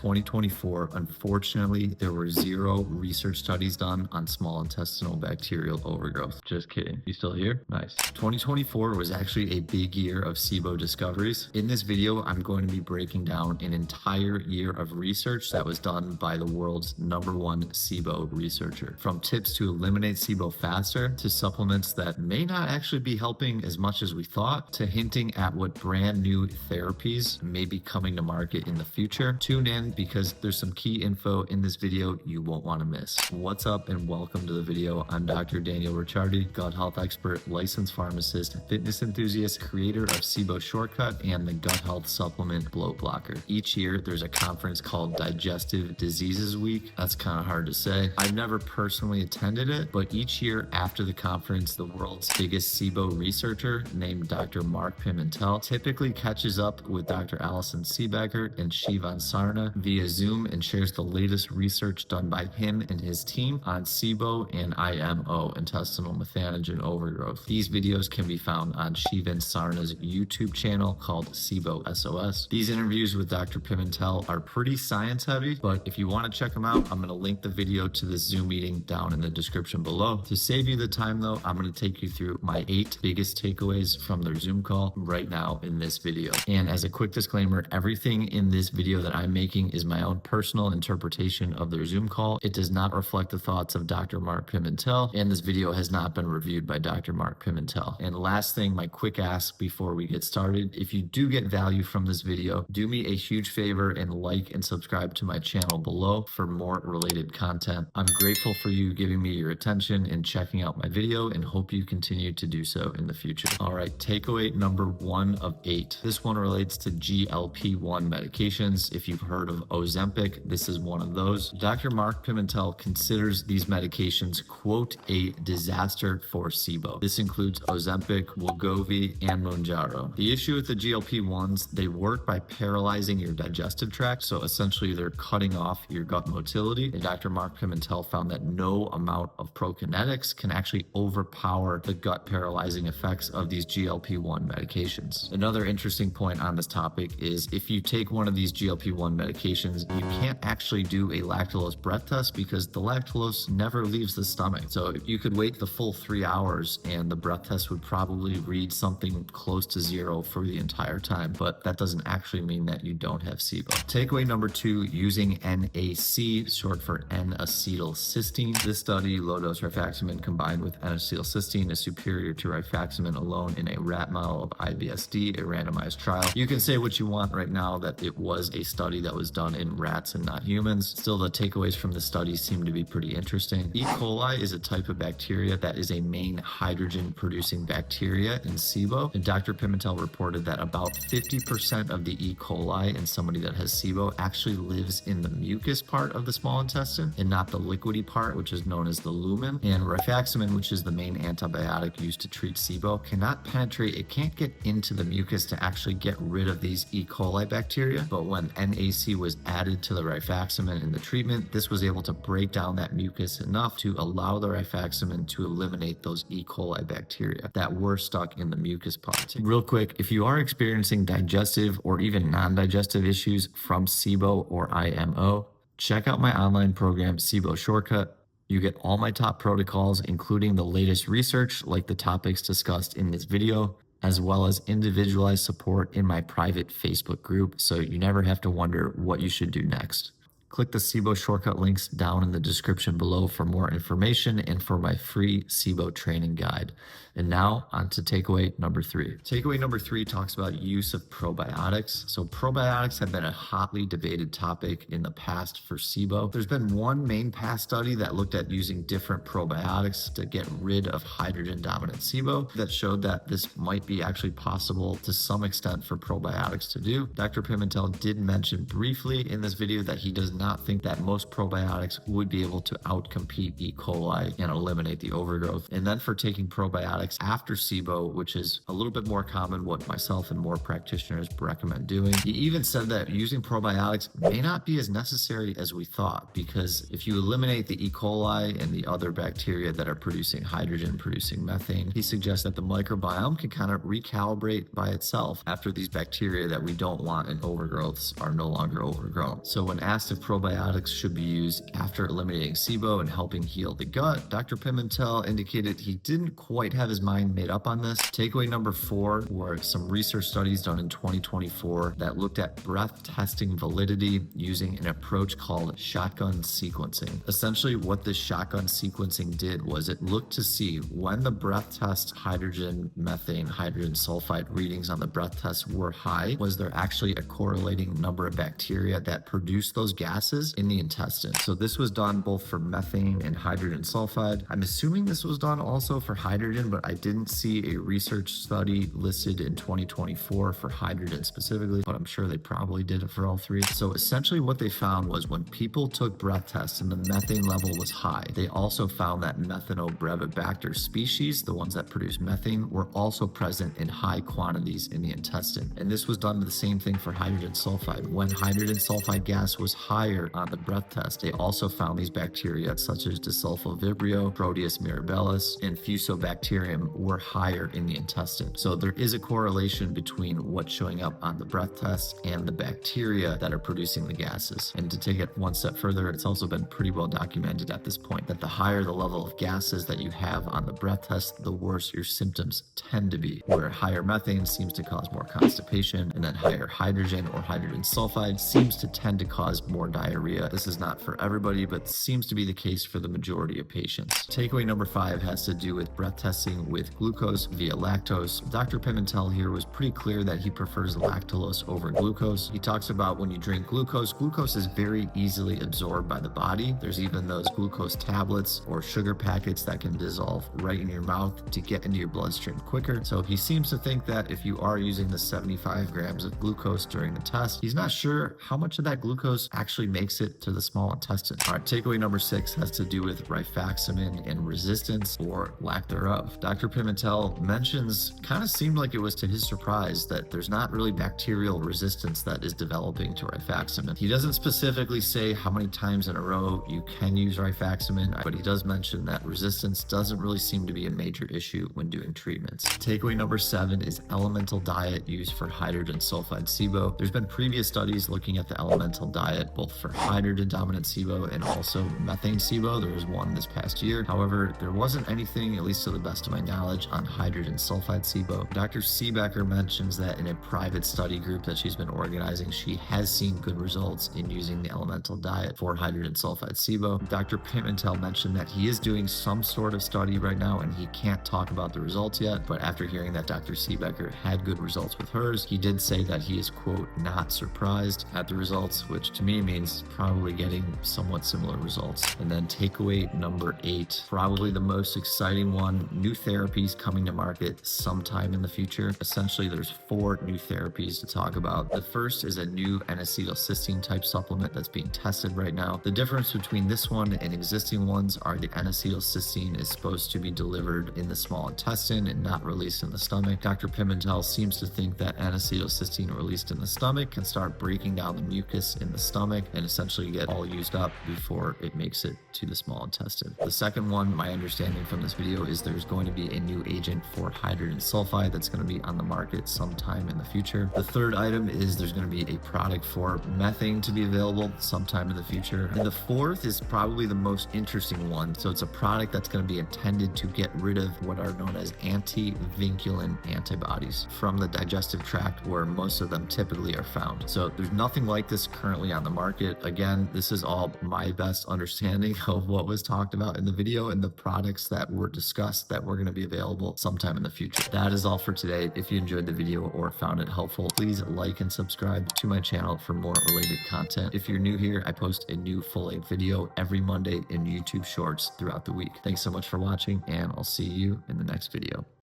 2024, unfortunately, there were 0 research studies done on small intestinal bacterial overgrowth. Just kidding. You still here? Nice. 2024 was actually a big year of SIBO discoveries. In this video, I'm going to be breaking down an entire year of research that was done by the world's #1 SIBO researcher. From tips to eliminate SIBO faster, to supplements that may not actually be helping as much as we thought, to hinting at what brand new therapies may be coming to market in the future. Tune in because there's some key info in this video you won't want to miss. What's up and welcome to the video. I'm Dr. Daniel Ricciardi, gut health expert, licensed pharmacist, fitness enthusiast, creator of SIBO Shortcut and the gut health supplement bloat blocker. Each year there's a conference called Digestive Diseases Week. That's kind of hard to say. I've never personally attended it, but each year after the conference, the world's biggest SIBO researcher named Dr. Mark Pimentel typically catches up with Dr. Alison Seebecker and Shivan Sarna via Zoom and shares the latest research done by him and his team on SIBO and IMO, intestinal methanogen overgrowth. These videos can be found on Shivan Sarna's YouTube channel called SIBO SOS. These interviews with Dr. Pimentel are pretty science heavy, but if you want to check them out, I'm going to link the video to this Zoom meeting down in the description below. To save you the time though, I'm going to take you through my 8 biggest takeaways from their Zoom call right now in this video. And as a quick disclaimer, everything in this video that I'm making is my own personal interpretation of their Zoom call. It does not reflect the thoughts of Dr. Mark Pimentel, and this video has not been reviewed by Dr. Mark Pimentel. And last thing, my quick ask before we get started, if you do get value from this video, do me a huge favor and like and subscribe to my channel below for more related content. I'm grateful for you giving me your attention and checking out my video and hope you continue to do so in the future. All right, takeaway number 1 of 8. This one relates to GLP-1 medications. If you've heard of Ozempic, this is one of those. Dr. Mark Pimentel considers these medications, quote, a disaster for SIBO. This includes Ozempic, Wegovy, and Mounjaro. The issue with the GLP-1s, they work by paralyzing your digestive tract, so essentially they're cutting off your gut motility. And Dr. Mark Pimentel found that no amount of prokinetics can actually overpower the gut paralyzing effects of these GLP-1 medications. Another interesting point on this topic is if you take one of these GLP-1 medications, you can't actually do a lactulose breath test because the lactulose never leaves the stomach. So you could wait the full 3 hours and the breath test would probably read something close to 0 for the entire time, but that doesn't actually mean that you don't have SIBO. Takeaway number 2, using NAC, short for N-acetylcysteine. This study, low-dose rifaximin combined with N-acetylcysteine, is superior to rifaximin alone in a rat model of IBSD, a randomized trial. You can say what you want right now that it was a study that was done in rats and not humans. Still, the takeaways from the study seem to be pretty interesting. E. coli is a type of bacteria that is a main hydrogen-producing bacteria in SIBO, and Dr. Pimentel reported that about 50% of the E. coli in somebody that has SIBO actually lives in the mucus part of the small intestine and not the liquidy part, which is known as the lumen. And rifaximin, which is the main antibiotic used to treat SIBO, cannot penetrate, it can't get into the mucus to actually get rid of these E. coli bacteria. But when NAC was added to the rifaximin in the treatment, this was able to break down that mucus enough to allow the rifaximin to eliminate those E. coli bacteria that were stuck in the mucus part. Real quick, if you are experiencing digestive or even non-digestive issues from SIBO or IMO, check out my online program, SIBO Shortcut. You get all my top protocols, including the latest research like the topics discussed in this video, as well as individualized support in my private Facebook group, so you never have to wonder what you should do next. Click the SIBO Shortcut links down in the description below for more information and for my free SIBO training guide. And now on to takeaway number 3. Takeaway number 3 talks about use of probiotics. So probiotics have been a hotly debated topic in the past for SIBO. There's been one main past study that looked at using different probiotics to get rid of hydrogen dominant SIBO that showed that this might be actually possible to some extent for probiotics to do. Dr. Pimentel did mention briefly in this video that he does not think that most probiotics would be able to outcompete E. coli and eliminate the overgrowth. And then for taking probiotics after SIBO, which is a little bit more common, what myself and more practitioners recommend doing. He even said that using probiotics may not be as necessary as we thought, because if you eliminate the E. coli and the other bacteria that are producing hydrogen, producing methane, he suggests that the microbiome can kind of recalibrate by itself after these bacteria that we don't want in overgrowths are no longer overgrown. So when asked if probiotics should be used after eliminating SIBO and helping heal the gut, Dr. Pimentel indicated he didn't quite have his mind made up on this. Takeaway number 4 were some research studies done in 2024 that looked at breath testing validity using an approach called shotgun sequencing. Essentially, what this shotgun sequencing did was it looked to see when the breath test hydrogen, methane, hydrogen sulfide readings on the breath test were high, was there actually a correlating number of bacteria that produce those gases in the intestine. So this was done both for methane and hydrogen sulfide. I'm assuming this was done also for hydrogen, but I didn't see a research study listed in 2024 for hydrogen specifically, but I'm sure they probably did it for all three. So essentially what they found was when people took breath tests and the methane level was high, they also found that Methanobrevibacter species, the ones that produce methane, were also present in high quantities in the intestine. And this was done the same thing for hydrogen sulfide. When hydrogen sulfide gas was higher on the breath test, they also found these bacteria such as Desulfovibrio, Proteus mirabilis, and Fusobacterium were higher in the intestine. So there is a correlation between what's showing up on the breath test and the bacteria that are producing the gases. And to take it one step further, it's also been pretty well documented at this point that the higher the level of gases that you have on the breath test, the worse your symptoms tend to be, where higher methane seems to cause more constipation, and then higher hydrogen or hydrogen sulfide seems to tend to cause more diarrhea. This is not for everybody, but seems to be the case for the majority of patients. Takeaway number 5 has to do with breath testing with glucose via lactose. Dr. Pimentel here was pretty clear that he prefers lactulose over glucose. He talks about when you drink glucose, glucose is very easily absorbed by the body. There's even those glucose tablets or sugar packets that can dissolve right in your mouth to get into your bloodstream quicker. So he seems to think that if you are using the 75 grams of glucose during the test, he's not sure how much of that glucose actually makes it to the small intestine. All right, takeaway number 6 has to do with rifaximin and resistance or lack thereof. Dr. Pimentel mentions, kind of seemed like it was to his surprise, that there's not really bacterial resistance that is developing to rifaximin. He doesn't specifically say how many times in a row you can use rifaximin, but he does mention that resistance doesn't really seem to be a major issue when doing treatments. Takeaway number 7 is elemental diet used for hydrogen sulfide SIBO. There's been previous studies looking at the elemental diet both for hydrogen dominant SIBO and also methane SIBO. There was one this past year. However, there wasn't anything, at least to the best of my knowledge, on hydrogen sulfide SIBO. Dr. Seebecker mentions that in a private study group that she's been organizing, she has seen good results in using the elemental diet for hydrogen sulfide SIBO. Dr. Pimentel mentioned that he is doing some sort of study right now and he can't talk about the results yet, but after hearing that Dr. Seebecker had good results with hers, he did say that he is, quote, not surprised at the results, which to me means probably getting somewhat similar results. And then takeaway number 8, probably the most exciting one, new therapies coming to market sometime in the future. Essentially, there's 4 new therapies to talk about. The first is a new N-acetylcysteine type supplement that's being tested right now. The difference between this one and existing ones are the N-acetylcysteine is supposed to be delivered in the small intestine and not released in the stomach. Dr. Pimentel seems to think that N-acetylcysteine released in the stomach can start breaking down the mucus in the stomach and essentially get all used up before it makes it to the small intestine. The second one, my understanding from this video, is there's going to be a new agent for hydrogen sulfide that's going to be on the market sometime in the future. The third item is there's going to be a product for methane to be available sometime in the future. And the fourth is probably the most interesting one. So it's a product that's going to be intended to get rid of what are known as anti-vinculin antibodies from the digestive tract, where most of them typically are found. So there's nothing like this currently on the market. Again, this is all my best understanding of what was talked about in the video and the products that were discussed that were going to be available sometime in the future. That is all for today. If you enjoyed the video or found it helpful, please like and subscribe to my channel for more related content. If you're new here, I post a new full-length video every Monday in YouTube Shorts throughout the week. Thanks so much for watching, and I'll see you in the next video.